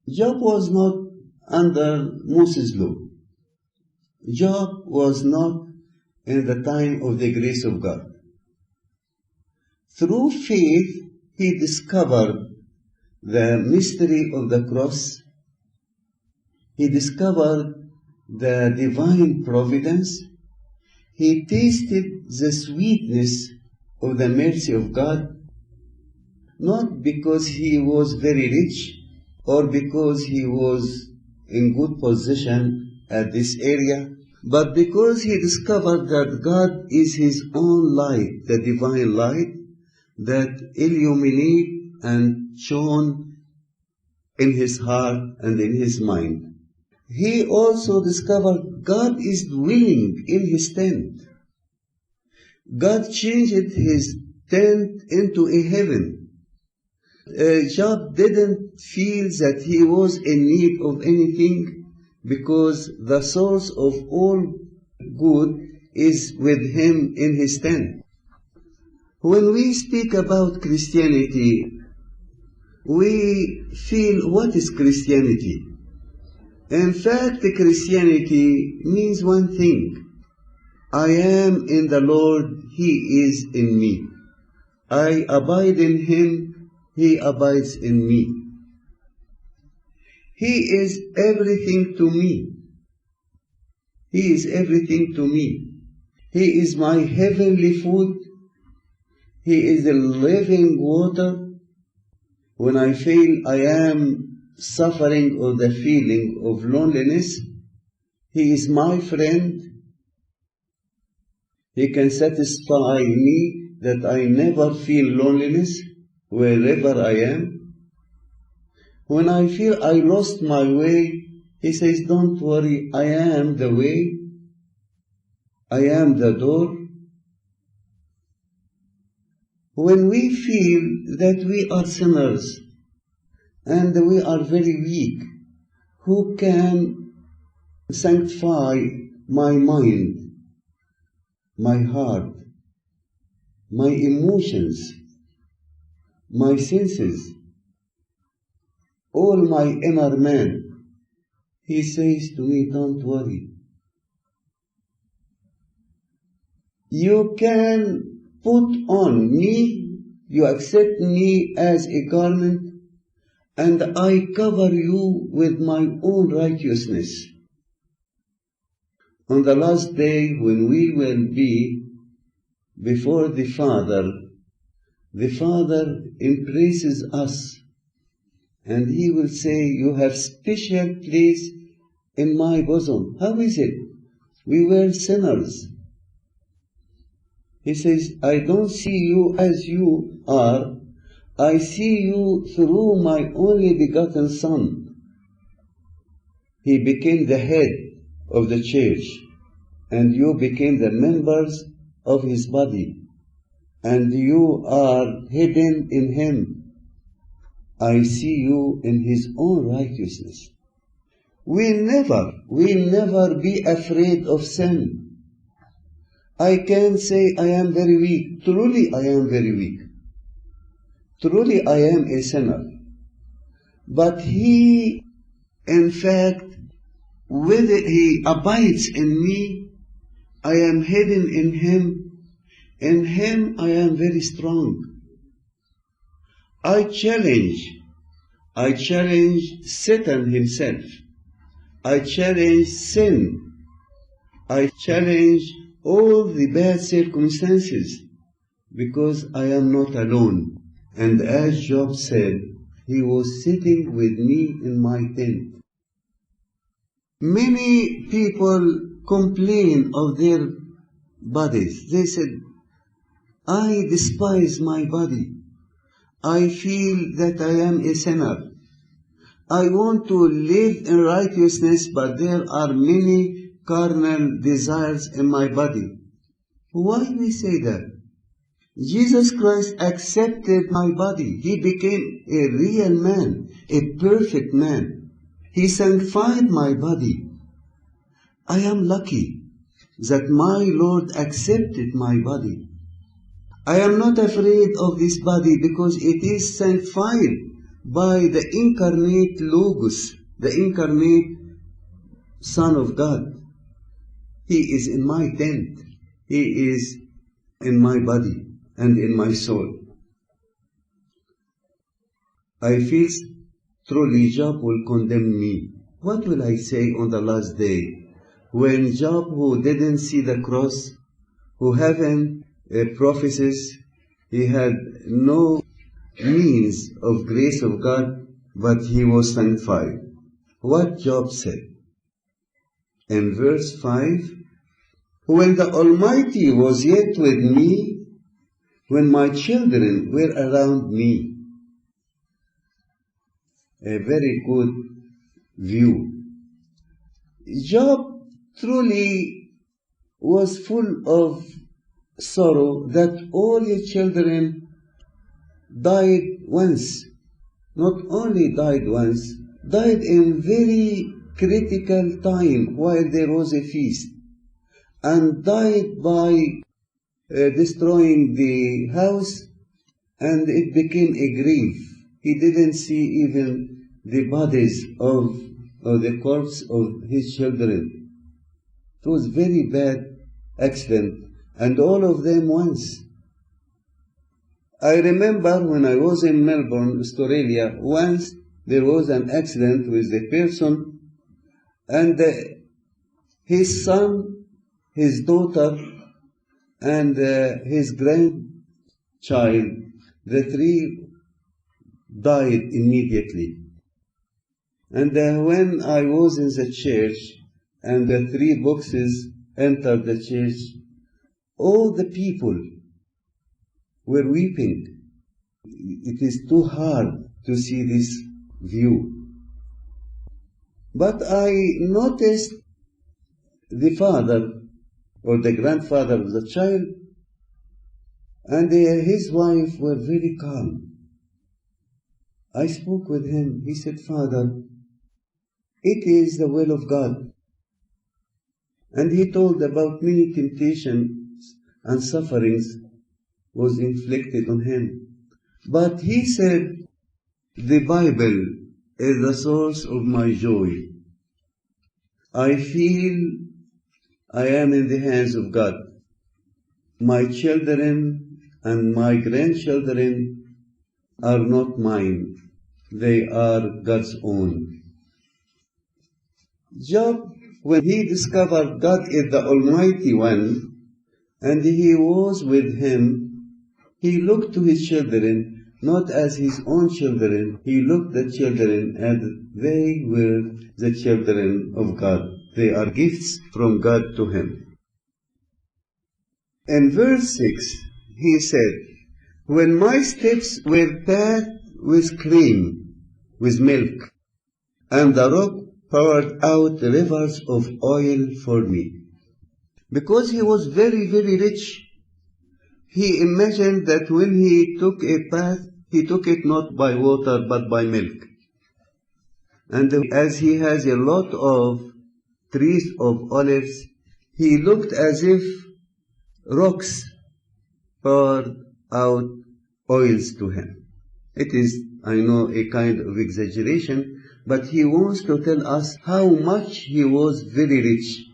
Job was not under Moses' law. Job was not in the time of the grace of God. Through faith, he discovered the mystery of the cross. He discovered the divine providence. He tasted the sweetness of the mercy of God, not because he was very rich or because he was in good position at this area, but because he discovered that God is his own light, the divine light that illuminate and shone in his heart and in his mind. He also discovered God is dwelling in his tent. God changed his tent into a heaven. Job didn't feel that he was in need of anything because the source of all good is with him in his tent. When we speak about Christianity, we feel, what is Christianity? In fact, Christianity means one thing. I am in the Lord, He is in me. I abide in Him, He abides in me. He is everything to me. He is everything to me. He is my heavenly food. He is the living water. When I feel I am suffering or the feeling of loneliness, He is my friend. He can satisfy me that I never feel loneliness wherever I am. When I feel I lost my way, He says, don't worry, I am the way. I am the door. When we feel that we are sinners and we are very weak, who can sanctify my mind, my heart, my emotions, my senses, all my inner man? He says to me, don't worry. You can put on me, you accept me as a garment, and I cover you with my own righteousness. On the last day, when we will be before the Father embraces us, and He will say, you have special place in my bosom. How is it? We were sinners. He says, I don't see you as you are. I see you through my only begotten Son. He became the head of the church, and you became the members of His body, and you are hidden in Him. I see you in His own righteousness. We never be afraid of sin. I can say I am very weak. Truly I am very weak. Truly I am a sinner. But He, in fact, whether He abides in me, I am hidden in Him. In Him I am very strong. I challenge Satan himself. I challenge sin. I challenge all the bad circumstances, because I am not alone. And as Job said, He was sitting with me in my tent. Many people complain of their bodies. They said, I despise my body. I feel that I am a sinner. I want to live in righteousness, but there are many carnal desires in my body. Why we say that? Jesus Christ accepted my body. He became a real man, a perfect man. He sanctified my body. I am lucky that my Lord accepted my body. I am not afraid of this body because it is sanctified by the incarnate Logos, the incarnate Son of God. He is in my tent. He is in my body and in my soul. I feel truly Job will condemn me. What will I say on the last day? When Job, who didn't see the cross, who haven't prophecies, he had no means of grace of God, but he was sanctified. What Job said in verse 5, when the Almighty was yet with me, when my children were around me. A very good view. Job truly was full of sorrow that all his children died once. Not only died once, died in very critical time while there was a feast, and died by destroying the house, and it became a grief. He didn't see even the bodies of the corpse of his children. It was very bad accident, and all of them once. I remember when I was in Melbourne, Australia, once there was an accident with a person, and his son, his daughter, and his grandchild, the three died immediately. And when I was in the church and the three boxes entered the church, all the people were weeping. It is too hard to see this view. But I noticed the father or the grandfather of the child and his wife were very calm. I spoke with him. He said, Father, it is the will of God. And he told about many temptations and sufferings was inflicted on him. But he said, the Bible is the source of my joy. I feel I am in the hands of God. My children and my grandchildren are not mine. They are God's own. Job, when he discovered God is the Almighty One, and he was with him, he looked to his children not as his own children. He looked at children as they were the children of God. They are gifts from God to him. In verse 6, he said, when my steps were packed with cream, with milk, and the rock poured out rivers of oil for me. Because he was very, very rich, he imagined that when he took a bath, he took it not by water but by milk. And as he has a lot of trees of olives, he looked as if rocks poured out oils to him. It is, I know, a kind of exaggeration, but he wants to tell us how much he was very rich